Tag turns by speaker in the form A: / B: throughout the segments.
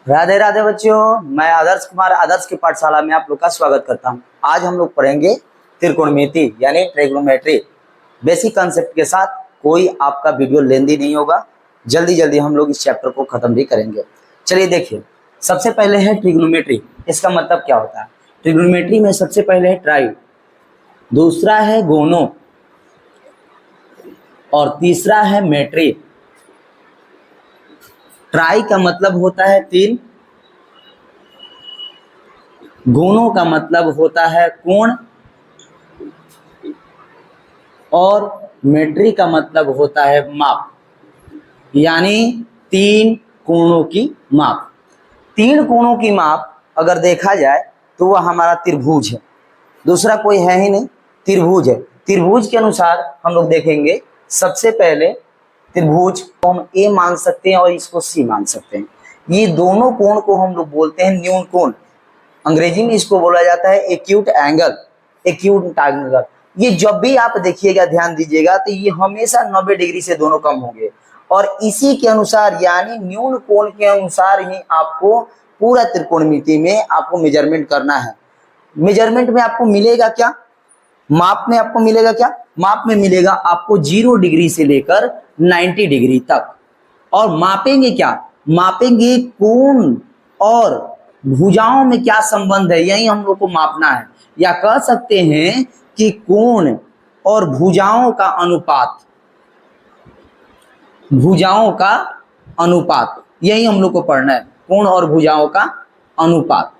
A: राधे राधे बच्चों, मैं आदर्श कुमार आदर्श की पाठशाला में आप लोग का स्वागत करता हूं। आज हम लोग पढ़ेंगे त्रिकोणमिति यानी ट्रिग्नोमेट्री बेसिक कंसेप्ट के साथ। कोई आपका वीडियो लेंदी नहीं होगा, जल्दी जल्दी हम लोग इस चैप्टर को खत्म भी करेंगे। चलिए देखिए, सबसे पहले है ट्रिग्नोमेट्री। इसका मतलब क्या होता है? ट्रिग्नोमेट्री में सबसे पहले है ट्राई, दूसरा है गोनो और तीसरा है मेट्री। ट्राई का मतलब होता है तीन, गोनों का मतलब होता है कोण और मेट्री का मतलब होता है माप, यानी तीन कोणों की माप। तीन कोणों की माप अगर देखा जाए तो वह हमारा त्रिभुज है, दूसरा कोई है ही नहीं, त्रिभुज है। त्रिभुज के अनुसार हम लोग देखेंगे, सबसे पहले त्रिभुज को हम ए मान सकते हैं और इसको सी मान सकते हैं। ये दोनों कोण को हम लोग बोलते हैं न्यून कोण। अंग्रेजी में इसको बोला जाता है एक्यूट एंगल, एक्यूट एंगल। ये जब भी आप देखिएगा, ध्यान दीजिएगा, तो ये हमेशा 90 डिग्री से दोनों कम होंगे और इसी के अनुसार यानी न्यून कोण के अनुसार ही आपको पूरा त्रिकोणमिति में आपको मेजरमेंट करना है। मेजरमेंट में आपको मिलेगा क्या? माप में आपको मिलेगा क्या? माप में मिलेगा आपको 0 डिग्री से लेकर 90 डिग्री तक। और मापेंगे क्या? मापेंगे कोण और भुजाओं में क्या संबंध है, यही हम लोग को मापना है। या कह सकते हैं कि कोण और भुजाओं का अनुपात, भुजाओं का अनुपात, यही हम लोग को पढ़ना है। कोण और भुजाओं का अनुपात,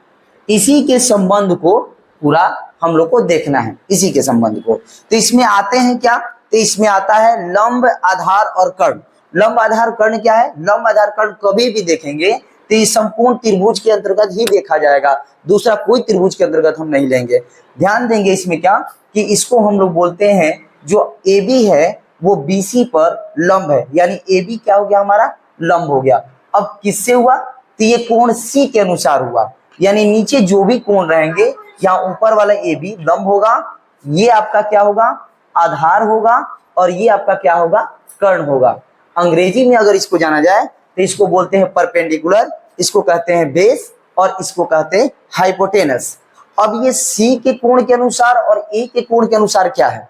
A: इसी के संबंध को पूरा हम लोग को देखना है, इसी के संबंध को। तो इसमें आते हैं क्या? तो इसमें आता है लंब, आधार और कर्ण। लंब, आधार, कर्ण क्या है? लंब, आधार, कर्ण कभी भी देखेंगे तो ये संपूर्ण त्रिभुज के अंतर्गत ही देखा जाएगा, दूसरा कोई त्रिभुज के अंतर्गत हम नहीं लेंगे। ध्यान देंगे इसमें क्या कि इसको हम लोग बोलते हैं, जो ए बी है वो BC पर लंब है, यानी ए बी क्या हो गया? हमारा लंब हो गया। अब किससे हुआ? तो ये कोण C के अनुसार हुआ, यानी नीचे जो भी कोण रहेंगे, यहाँ ऊपर वाला ए बी लंब होगा, ये आपका क्या होगा? आधार होगा, और ये आपका क्या होगा? कर्ण होगा। अंग्रेजी में अगर इसको जाना जाए तो इसको बोलते हैं परपेंडिकुलर, इसको कहते हैं बेस और इसको कहते हैं हाइपोटेनस। अब ये सी के कोण के अनुसार और ए के कोण के अनुसार क्या है?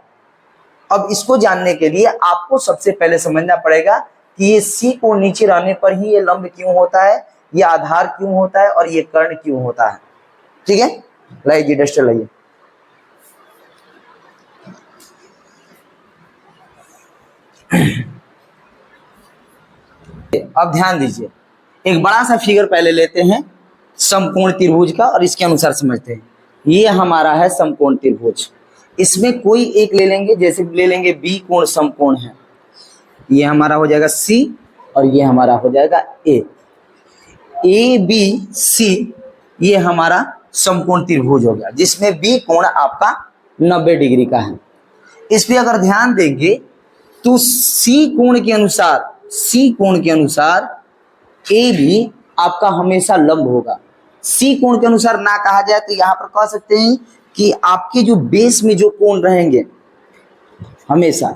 A: अब इसको जानने के लिए आपको सबसे पहले समझना पड़ेगा कि ये सी कोण नीचे रहने पर ही ये लंब क्यों होता है, ये आधार क्यों होता है और ये कर्ण क्यों होता है। ठीक है, लाइए जी डस्टर लाइए। अब ध्यान दीजिए, एक बड़ा सा फिगर पहले लेते हैं समकोण त्रिभुज का और इसके अनुसार समझते हैं। ये हमारा है समकोण त्रिभुज, इसमें कोई एक ले लेंगे, जैसे ले लेंगे बी कोण समकोण है, ये हमारा हो जाएगा सी और ये हमारा हो जाएगा ए बी सी, ये हमारा समकोण त्रिभुज हो गया, जिसमें बी कोण आपका 90 डिग्री का है। इस पे अगर ध्यान देंगे तो सी कोण के अनुसार, सी कोण के अनुसार ए भी आपका हमेशा लंब होगा। सी कोण के अनुसार ना कहा जाए तो यहां पर कह सकते हैं कि आपके जो बेस में जो कोण रहेंगे हमेशा,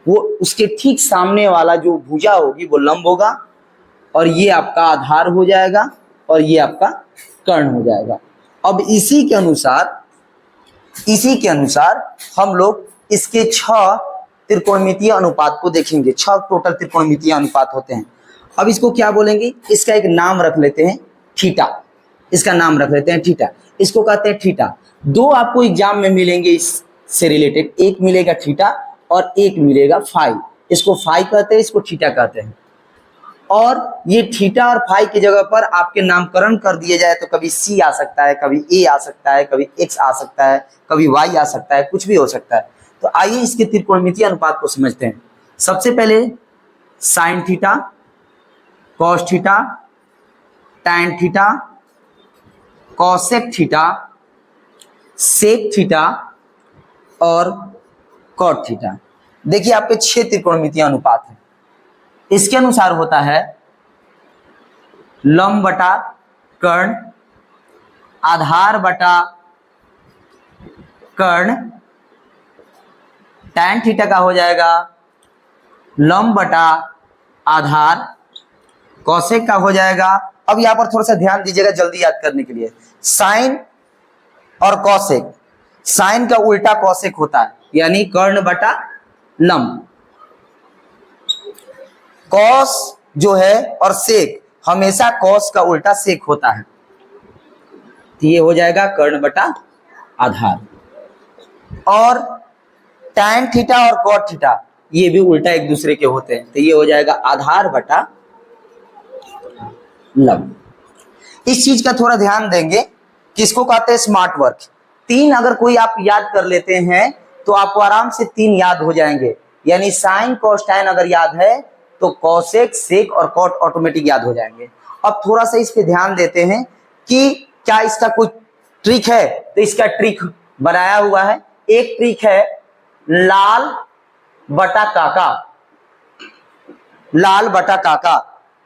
A: वो उसके ठीक सामने वाला जो भुजा होगी वो लंब होगा, और ये आपका आधार हो जाएगा और ये आपका कर्ण हो जाएगा। अब इसी के अनुसार हम लोग इसके 6 त्रिकोणमितीय अनुपात को देखेंगे। 6 टोटल त्रिकोणमितीय अनुपात होते हैं। अब इसको क्या बोलेंगे? इसका एक नाम रख लेते हैं थीटा, इसका नाम रख लेते हैं थीटा, इसको कहते हैं थीटा। दो आपको एग्जाम में मिलेंगे इससे रिलेटेड, एक मिलेगा थीटा और एक मिलेगा फाई। इसको फाई कहते हैं, इसको थीटा कहते हैं। और ये थीटा और फाई की जगह पर आपके नामकरण कर दिए जाए तो कभी सी आ सकता है, कभी ए आ सकता है, कभी एक्स आ सकता है, कभी वाई आ सकता है, कुछ भी हो सकता है। तो आइए इसके त्रिकोणमितीय अनुपात को समझते हैं। सबसे पहले sine theta, cos theta, tan theta, cosec theta, sec theta और कॉट थीटा। देखिए आपके 6 त्रिकोणमितीय अनुपात है। इसके अनुसार होता है लंब बटा कर्ण, आधार बटा कर्ण, टैन थीटा का हो जाएगा लंब बटा आधार, कॉसेक का हो जाएगा अब यहां पर थोड़ा सा ध्यान दीजिएगा जल्दी याद करने के लिए। साइन और कॉसेक, साइन का उल्टा कॉसेक होता है, यानी कर्ण बटा लंब। कॉस जो है और सेक, हमेशा कॉस का उल्टा सेक होता है, तो ये हो जाएगा कर्ण बटा आधार। और टैन थीटा और कॉट थीटा ये भी उल्टा एक दूसरे के होते हैं, तो ये हो जाएगा आधार बटा लंब। इस चीज का थोड़ा ध्यान देंगे, किसको कहते हैं स्मार्ट वर्क। तीन अगर कोई आप याद कर लेते हैं तो आपको आराम से तीन याद हो जाएंगे, यानी साइन कॉस टैन अगर याद है तो कॉसेक सेक और कॉट ऑटोमेटिक याद हो जाएंगे। अब थोड़ा सा इस पे ध्यान देते हैं कि क्या इसका कोई ट्रिक है, तो इसका ट्रिक बनाया हुआ है। एक ट्रिक है लाल बटा काका, लाल बटा काका,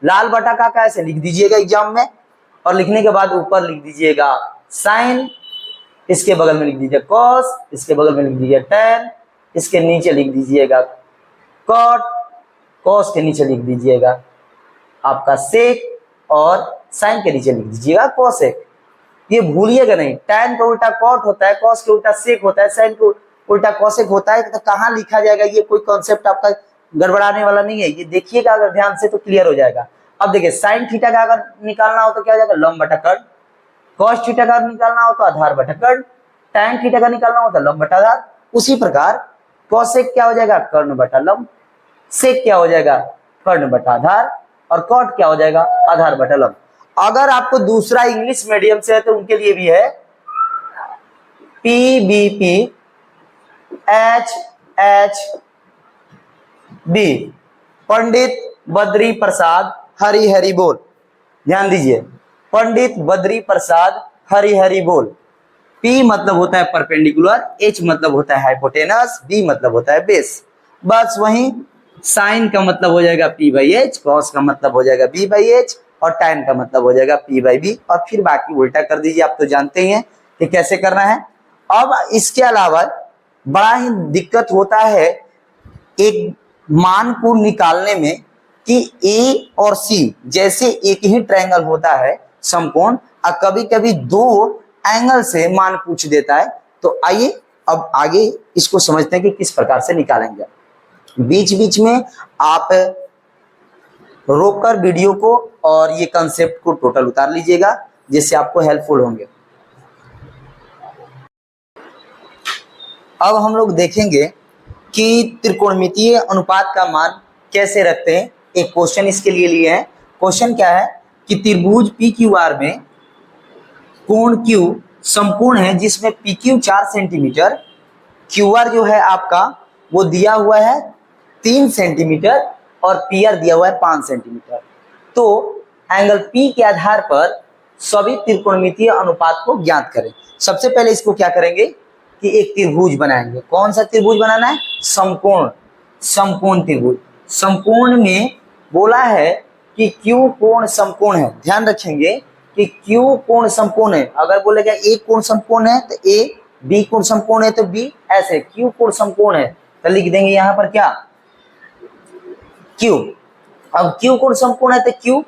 A: लाल बटा काका ऐसे लिख दीजिएगा एग्जाम में, और लिखने के बाद ऊपर लिख दीजिएगा साइन, इसके बगल में लिख दीजिए कॉस, इसके बगल में लिख दीजिए टैन, इसके नीचे लिख दीजिएगा कॉट, कॉस के नीचे लिख दीजिएगा आपका सेक, और साइन के नीचे लिख दीजिएगा कोसेक। ये भूलिएगा नहीं, टैन का उल्टा कॉट होता है, कॉस के उल्टा सेक होता है, साइन का उल्टा कोसेक होता है, तो कहाँ लिखा जाएगा, ये कोई कॉन्सेप्ट आपका गड़बड़ाने वाला नहीं है, ये देखिएगा अगर ध्यान से तो क्लियर हो जाएगा। अब देखिए साइन थीटा का अगर निकालना हो तो क्या हो जाएगा लंब बटा कर्ण, कॉस थीटा का निकालना हो तो आधार बटा कर्ण, टैन थीटा का निकालना हो तो लंब बटा आधार। उसी प्रकार कोसेक क्या हो जाएगा कर्ण बटा लंब, सेक क्या हो जाएगा कर्ण बटा आधार, और कॉट क्या हो जाएगा आधार बटा लंब। अगर आपको दूसरा इंग्लिश मीडियम से है तो उनके लिए भी है PBP HHB, पंडित बद्री प्रसाद हरि हरि बोल। ध्यान दीजिए, पंडित बद्री प्रसाद हरि हरि बोल। P मतलब होता है परपेंडिकुलर, H मतलब होता है हाइपोटेनस, B मतलब होता है बेस। बस वही साइन का मतलब हो जाएगा P/H, कॉस का मतलब हो जाएगा B/H, और टैन का मतलब हो जाएगा P/B, और फिर बाकी उल्टा कर दीजिए। आप तो जानते ही हैं कि कैसे करना है। अब इसके अलावा बड़ा ही दिक्कत होता है एक मान को निकालने में कि A और C जैसे एक ही ट्रायंगल होता है समकोण, और कभी कभी दो एंगल से मान पूछ देता है। तो आइए अब आगे इसको समझते हैं कि किस प्रकार से निकालेंगे। बीच बीच में आप रोककर वीडियो को और ये कंसेप्ट को टोटल उतार लीजिएगा, जिससे आपको हेल्पफुल होंगे। अब हम लोग देखेंगे कि त्रिकोणमितीय अनुपात का मान कैसे रखते हैं। एक क्वेश्चन इसके लिए लिए हैं। क्वेश्चन क्या है कि त्रिभुज PQR में कोण Q समकोण है, जिसमें PQ 4 सेंटीमीटर, QR जो है आपका वो दिया हुआ है 3 सेंटीमीटर, और PR दिया हुआ है 5 सेंटीमीटर। तो एंगल P के आधार पर सभी त्रिकोणमितीय अनुपात को ज्ञात करें। सबसे पहले इसको क्या करेंगे कि एक त्रिभुज बनाएंगे। कौन सा त्रिभुज बनाना है? समकोण, समकोण त्रिभुज। समकोण में बोला है कि Q कोण समकोण है। ध्यान रखेंगे कि Q कोण समकोण है। अगर बोलेगा A कोण समकोण है तो A, B कोण समकोण है तो B, ऐसे Q कोण समकोण है तो लिख देंगे यहाँ पर क्या Q। अब Q कोण समकोण है तो Q।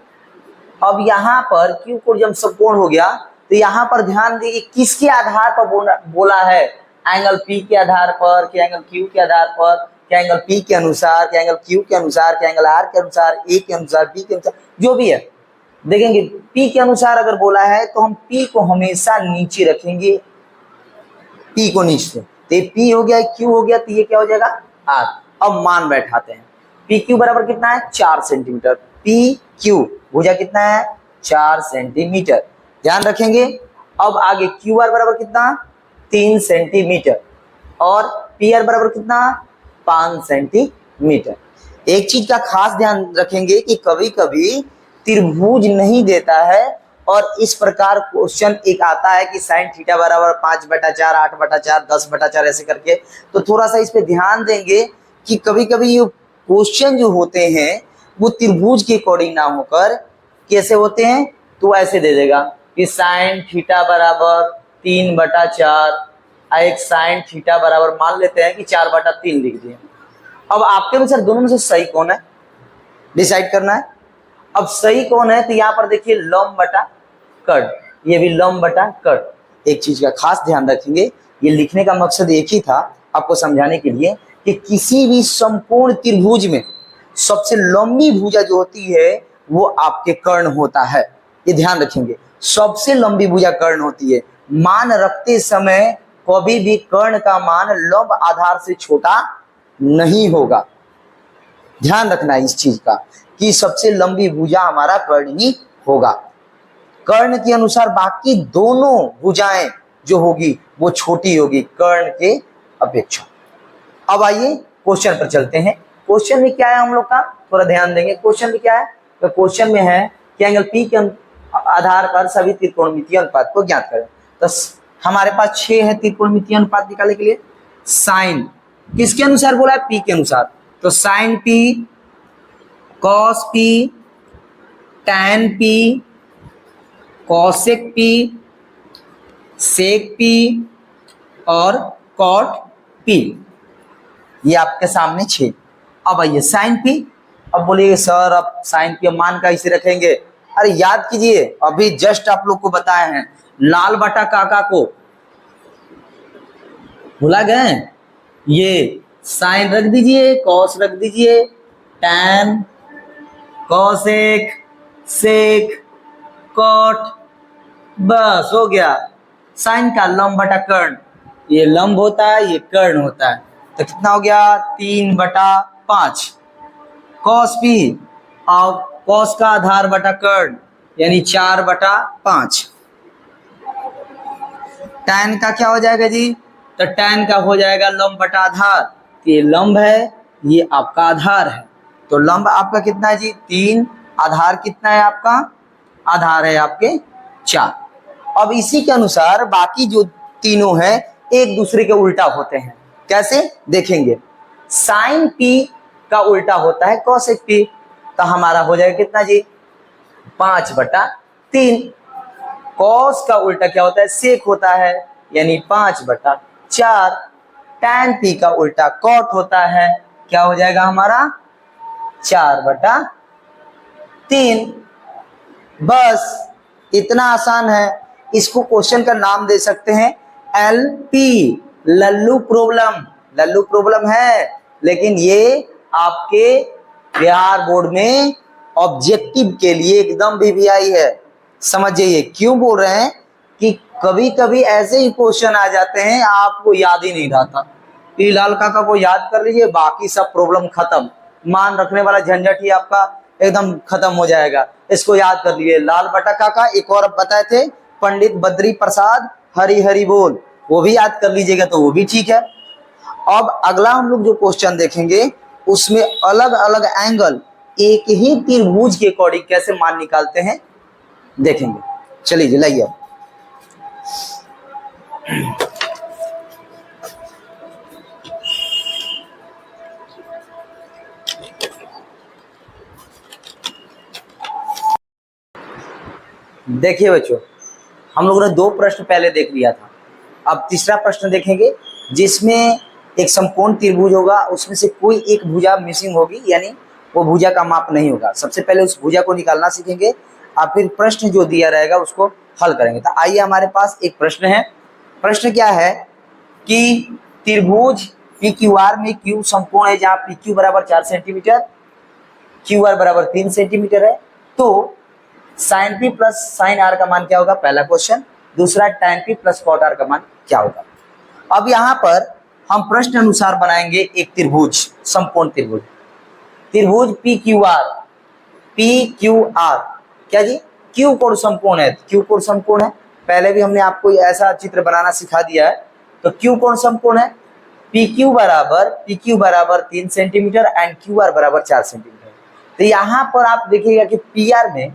A: अब यहाँ पर Q कोण जब समकोण हो गया तो यहाँ पर ध्यान दीजिए किसके आधार पर बोला है, एंगल P के आधार पर, क्या एंगल Q के आधार पर, क्या एंगल P के अनुसार, क्या एंगल Q के अनुसार, क्या एंगल R के अनुसार, A के अनुसार, B के अनुसार, जो भी है देखेंगे। P के अनुसार अगर बोला है तो हम P को हमेशा नीचे रखेंगे, P को नीचे। तो ये P हो गया, Q हो गया, तो ये क्या हो जाएगा R। अब मान बैठाते हैं। PQ बराबर कितना है 4 सेंटीमीटर। PQ भुजा कितना है 4 सेंटीमीटर। ध्यान रखेंगे। अब आगे QR बराबर कितना 3 सेंटीमीटर, और PR बराबर कितना 5 सेंटीमीटर। एक चीज का खास ध्यान रखेंगे कि कभी कभी त्रिभुज नहीं देता है, और इस प्रकार क्वेश्चन एक आता है कि साइन थीटा बराबर 5/4, 8/4, 10/4 ऐसे करके। तो थोड़ा सा इस पे ध्यान देंगे कि कभी कभी ये क्वेश्चन जो होते हैं वो त्रिभुज के अकॉर्डिंग ना होकर कैसे होते हैं, तो ऐसे दे देगा कि साइन थीटा बराबर 3/4, एक साइन थीटा बराबर मान लेते हैं कि 4/3 लिख दिए। अब आपके अनुसार दोनों में से सही कौन है डिसाइड करना है। अब सही कौन है? तो यहाँ पर देखिए लंब बटा कर्ण, ये भी लंब बटा कर्ण। एक चीज का खास ध्यान रखेंगे, ये लिखने का मकसद एक ही था आपको समझाने के लिए कि किसी भी समकोण त्रिभुज में सबसे लंबी भुजा जो होती है वो आपके कर्ण होता है। ये ध्यान रखेंगे, सबसे लंबी भुजा कर्ण होती है। मान रखते समय कभी भी कर्ण का मान लंब आधार से छोटा नहीं होगा। ध्यान रखना है इस चीज का कि सबसे लंबी भुजा हमारा कर्ण ही होगा। कर्ण के अनुसार बाकी दोनों भुजाएं जो होगी वो छोटी होगी कर्ण के अपेक्षा। अब आइए क्वेश्चन पर चलते हैं। क्वेश्चन में क्या है हम लोग का, थोड़ा ध्यान देंगे। क्वेश्चन में क्या है? तो क्वेश्चन में है कि एंगल पी के आधार पर सभी त्रिकोणमितीय अनुपात को ज्ञात करें। तो हमारे पास 6 है त्रिकोणमितीय अनुपात निकालने के लिए। साइन किसके अनुसार बोला है? पी के अनुसार। तो sine p, cos p, tan p, cosec p, sec p और कॉट पी, ये आपके सामने 6। अब आइए साइन पी। अब बोलिए सर अब साइन पी मान का इसे रखेंगे। अरे याद कीजिए, अभी जस्ट आप लोग को बताए हैं लाल बटा काका को भुला गए? ये साइन रख दीजिए, कॉस रख दीजिए, टैन, कॉसेक, सेक, कॉट, बस हो गया। साइन का लंब बटा कर्ण, ये लंब होता है ये कर्ण होता है। तो कितना हो गया? 3/5। कॉस पी और कॉस का आधार बटा कर्ण यानी 4/5। टैन का क्या हो जाएगा जी? तो टैन का हो जाएगा लंब बटा आधार। ये लंब है, ये आपका आधार है। तो लंब आपका कितना है जी? 3। आधार कितना है आपका? आधार है आपके 4। अब इसी के अनुसार बाकी जो तीनों हैं एक दूसरे के उल्टा होते हैं। कैसे देखेंगे? साइन पी का उल्टा होता है कॉसेक पी। तो हमारा हो जाएगा कितना जी? 5/3। कॉस का उल्टा क्या होता है? सेक होता है यानी 5/4। टैन पी का उल्टा कॉट होता है, क्या हो जाएगा हमारा? 4/3। बस इतना आसान है। इसको क्वेश्चन का नाम दे सकते हैं LP, Lallu problem. Lallu problem है, लेकिन ये आपके बिहार बोर्ड में ऑब्जेक्टिव के लिए एकदम VVI है। समझ जाइए क्यों बोल रहे हैं कि कभी कभी ऐसे ही क्वेश्चन आ जाते हैं आपको याद ही नहीं रहता। लाल काका को याद कर लीजिए, बाकी सब प्रॉब्लम खत्म। मान रखने वाला झंझट ही आपका एकदम खत्म हो जाएगा। इसको याद कर लीजिए, लाल बटा काका। एक और बताए थे पंडित बद्री प्रसाद हरि हरि बोल, वो भी याद कर लीजिएगा तो वो भी ठीक है। अब अगला हम लोग जो क्वेश्चन देखेंगे उसमें अलग अलग एंगल एक ही त्रिभुज के अकॉर्डिंग कैसे मान निकालते हैं देखेंगे। चलिए लाइए। देखिए बच्चों, हम लोगों ने 2 प्रश्न पहले देख लिया था। अब तीसरा प्रश्न देखेंगे जिसमें एक समकोण त्रिभुज होगा, उसमें से कोई एक भुजा मिसिंग होगी यानी वो भुजा का माप नहीं होगा। सबसे पहले उस भुजा को निकालना सीखेंगे और फिर प्रश्न जो दिया रहेगा उसको हल करेंगे। तो आइए हमारे पास एक प्रश्न है। प्रश्न क्या है कि त्रिभुज PQR में Q समकोण है जहाँ PQ बराबर 4 सेंटीमीटर, QR बराबर 3 सेंटीमीटर है। तो sine P plus sine R का मान क्या होगा? पहला क्वेश्चन। दूसरा tan P plus cot R का मान क्या होगा? अब यहाँ पर हम प्रश्न अनुसार बनाएंगे एक त्रिभुज, समकोण त्रिभुज। त्रिभुज PQR क्या जी? Q कोण समकोण है, Q कोण समकोण है। पहले भी हमने आपको ऐसा चित्र बनाना सिखा दिया है। तो Q कोण समकोण है। PQ बराबर 3 सेंटीमीटर एंड QR बराबर 4 सेंटीमीटर। तो यहाँ पर आप देखिएगा कि PR में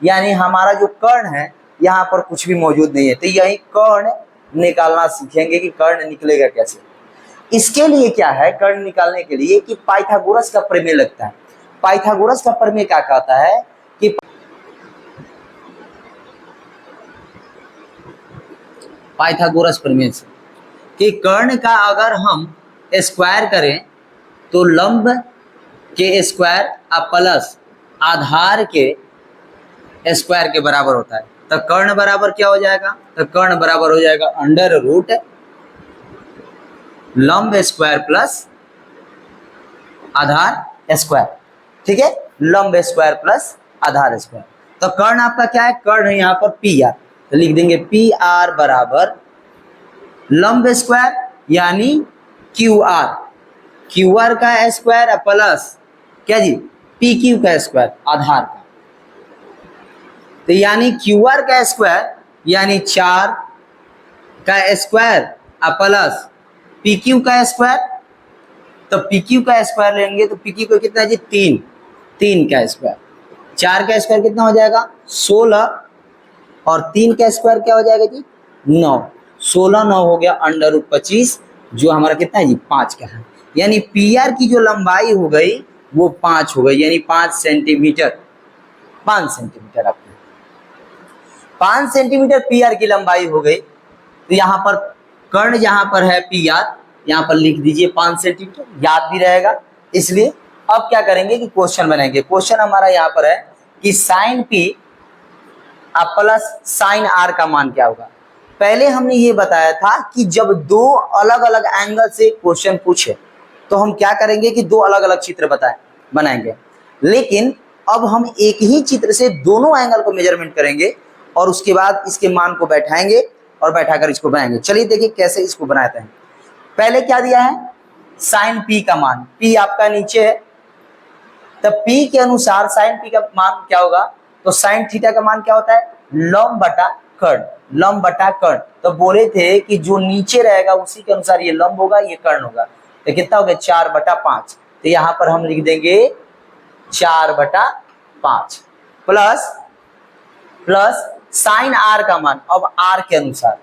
A: यानी हमारा जो कर्ण है यहाँ पर कुछ भी मौजूद नहीं है। तो यही कर्ण निकालना सीखेंगे कि कर्ण निकलेगा कैसे। इसके लिए क्या है कर्ण निकालने के लिए कि पाइथागोरस का प्रमेय लगता है। पाइथागोरस का प्रमेय क्या कहता है कि पाइथागोरस प्रमेय से कि कर्ण का अगर हम स्क्वायर करें तो लंब के स्क्वायर प्लस आधार के स्क्वायर के बराबर होता है। तो कर्ण बराबर क्या हो जाएगा? तो कर्ण बराबर हो जाएगा अंडर रूट लंब स्क्वायर प्लस आधार स्क्वायर। ठीक है, लंब स्क्वायर प्लस आधार स्क्वायर। तो कर्ण आपका क्या है? कर्ण है यहाँ पर पी आर, तो लिख देंगे पी आर बराबर लंब स्क्वायर यानी क्यू आर, क्यू आर का स्क्वायर प्लस क्या जी? पी क्यू का स्क्वायर आधार का। तो यानी क्यू आर का स्क्वायर यानी 4 का स्क्वायर प्लस पी क्यू का स्क्वायर। तो पी क्यू का स्क्वायर लेंगे तो पी क्यू का कितना है जी? 3, 3 का स्क्वायर, 4 का स्क्वायर कितना हो जाएगा? 16, और 3 का स्क्वायर क्या हो जाएगा जी? 9, 16 9 हो गया अंडर रूट 25, जो हमारा कितना है जी? 5 का है। यानी पी आर की जो लंबाई हो गई वो 5 हो गई, यानी 5 सेंटीमीटर, 5 सेंटीमीटर आपको 5 सेंटीमीटर पी आर की लंबाई हो गई। तो यहाँ पर कर्ण जहाँ पर है पी आर, यहाँ पर लिख दीजिए 5 सेंटीमीटर, याद भी रहेगा। इसलिए अब क्या करेंगे कि क्वेश्चन बनाएंगे। क्वेश्चन हमारा यहाँ पर है कि sine P plus sine R का मान क्या होगा। पहले हमने ये बताया था कि जब दो अलग अलग एंगल से क्वेश्चन पूछे तो हम क्या करेंगे कि दो अलग अलग चित्र बनाएंगे, लेकिन अब हम एक ही चित्र से दोनों एंगल को मेजरमेंट करेंगे और उसके बाद इसके मान को बैठाएंगे और बैठाकर इसको बनाएंगे। चलिए देखिए कैसे इसको बनाते हैं। पहले क्या दिया है? साइन पी का मान, पी आपका नीचे है, तब पी के अनुसार साइन पी का मान क्या होगा? तो साइन थीटा का मान क्या होता है? लंब बटा कर्ण, लंब बटा कर्ण। तो बोले थे कि जो नीचे रहेगा उसी के अनुसार ये लंब होगा, ये कर्ण होगा। तो कितना हो गया? 4/5। तो यहाँ पर हम लिख देंगे 4/5 प्लस साइन आर का मान, अब आर के अनुसार।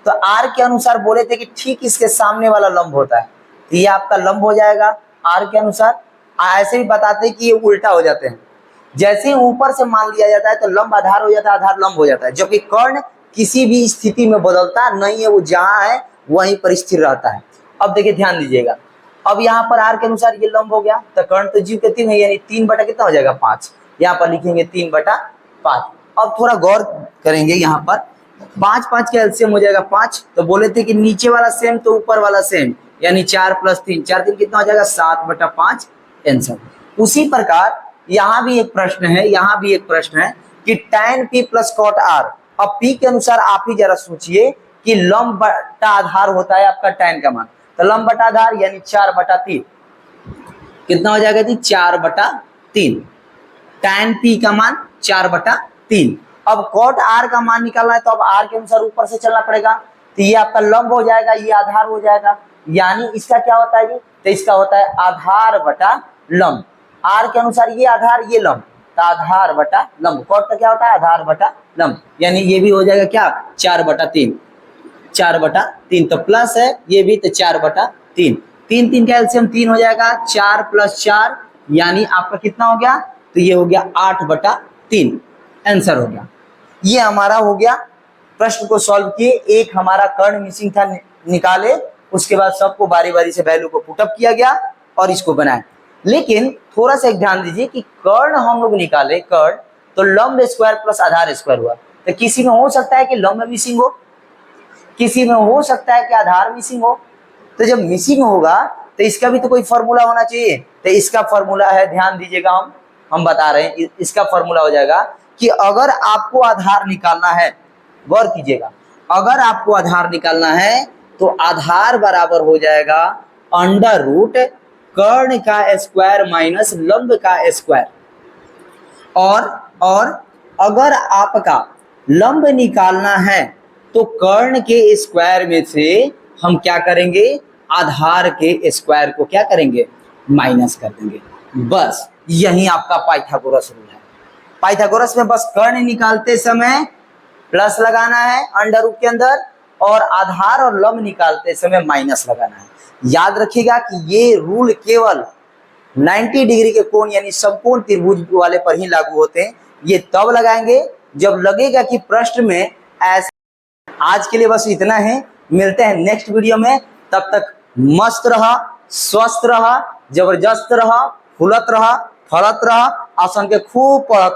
A: तो आर के अनुसार बोले थे कि ठीक इसके सामने वाला लंब होता है, तो ये आपका लंब हो जाएगा आर के अनुसार। ऐसे भी बताते हैं कि ये उल्टा हो जाते हैं, जैसे ही ऊपर से मान लिया जाता है तो लंब आधार हो जाता है, आधार लंब हो जाता है, जबकि कर्ण किसी भी स्थिति में बदलता नहीं है, वो जहां है वहीं पर स्थिर रहता है। अब देखिए ध्यान दीजिएगा, अब यहाँ पर आर के अनुसार ये लंब हो गया, तो कर्ण तो जीव के 3 है, यानी 3 बटा कितना हो जाएगा? 5। यहाँ पर लिखेंगे 3/5। अब थोड़ा गौर करेंगे, यहाँ पर 5 5 का एलसीएम हो जाएगा 5। तो बोले थे कि नीचे वाला सेम तो ऊपर वाला सेम, यानी 4 + 3, 4 3 कितना हो जाएगा? 7/5 आंसर। उसी प्रकार यहाँ भी एक प्रश्न है, यहाँ भी एक प्रश्न है कि tan p + cot r। अब p के अनुसार आप ही जरा सोचिए कि लंब बटा आधार होता है आपका tan का मान, तो लंब बटा आधार यानी 4/3 कितना हो जाएगा जी? 4/3। tan p का मान 4/3। अब cot r का मान निकालना है तो अब r के अनुसार ऊपर से चलना पड़ेगा, तो ये आपका लंब हो जाएगा, ये आधार हो जाएगा, यानी इसका क्या होता है जी? तो इसका होता है आधार बटा लंब। आर के अनुसार ये आधार ये लंब, तो आधार बटा लंब। कॉट का क्या होता है? आधार बटा लंब, यानी ये भी हो जाएगा क्या? 4/3, 4/3। तो प्लस है ये भी, तो 4/3, 3 3 का एलसीएम 3 हो जाएगा, 4 + 4 यानी आपका कितना हो गया? तो ये हो गया 8/3 आंसर हो गया। ये हमारा हो गया, प्रश्न को सॉल्व किए। एक हमारा कर्ण मिसिंग था, निकाले, उसके बाद सबको बारी बारी से वैल्यू को पुटअप किया गया और इसको बनाया। लेकिन थोड़ा सा एक ध्यान दीजिए कि कर्ण हम लोग निकाले, कर्ण तो लंब स्क्वायर प्लस आधार स्क्वायर हुआ, तो किसी में हो सकता है कि लंब मिसिंग हो, किसी में हो सकता है कि आधार मिसिंग हो। तो जब मिसिंग होगा तो इसका भी तो कोई फॉर्मूला होना चाहिए। तो इसका फॉर्मूला है, ध्यान दीजिएगा, हम बता रहे हैं, इसका फॉर्मूला हो जाएगा कि अगर आपको आधार निकालना है, गौर कीजिएगा, अगर आपको आधार निकालना है तो आधार बराबर हो जाएगा अंडर रूट कर्ण का स्क्वायर माइनस लंब का स्क्वायर। और अगर आपका लंब निकालना है तो कर्ण के स्क्वायर में से हम क्या करेंगे? आधार के स्क्वायर को क्या करेंगे? माइनस कर देंगे। बस यही आपका पाइथागोरस रूल है। पाइथागोरस में बस कर्ण निकालते समय प्लस लगाना है अंडर रूट के अंदर, और आधार और लंब निकालते समय माइनस लगाना है। याद रखिएगा कि ये रूल केवल 90 डिग्री के कोण यानी समकोण त्रिभुज वाले पर ही लागू होते हैं। ये तब लगाएंगे जब लगेगा कि प्रश्न में ऐसा। आज के लिए बस इतना है, मिलते हैं नेक्स्ट वीडियो में। तब तक मस्त रहा, स्वस्थ रहा, जबरदस्त रहा, फुलत रहा। पढ़त रह, आसन के खूब पढ़त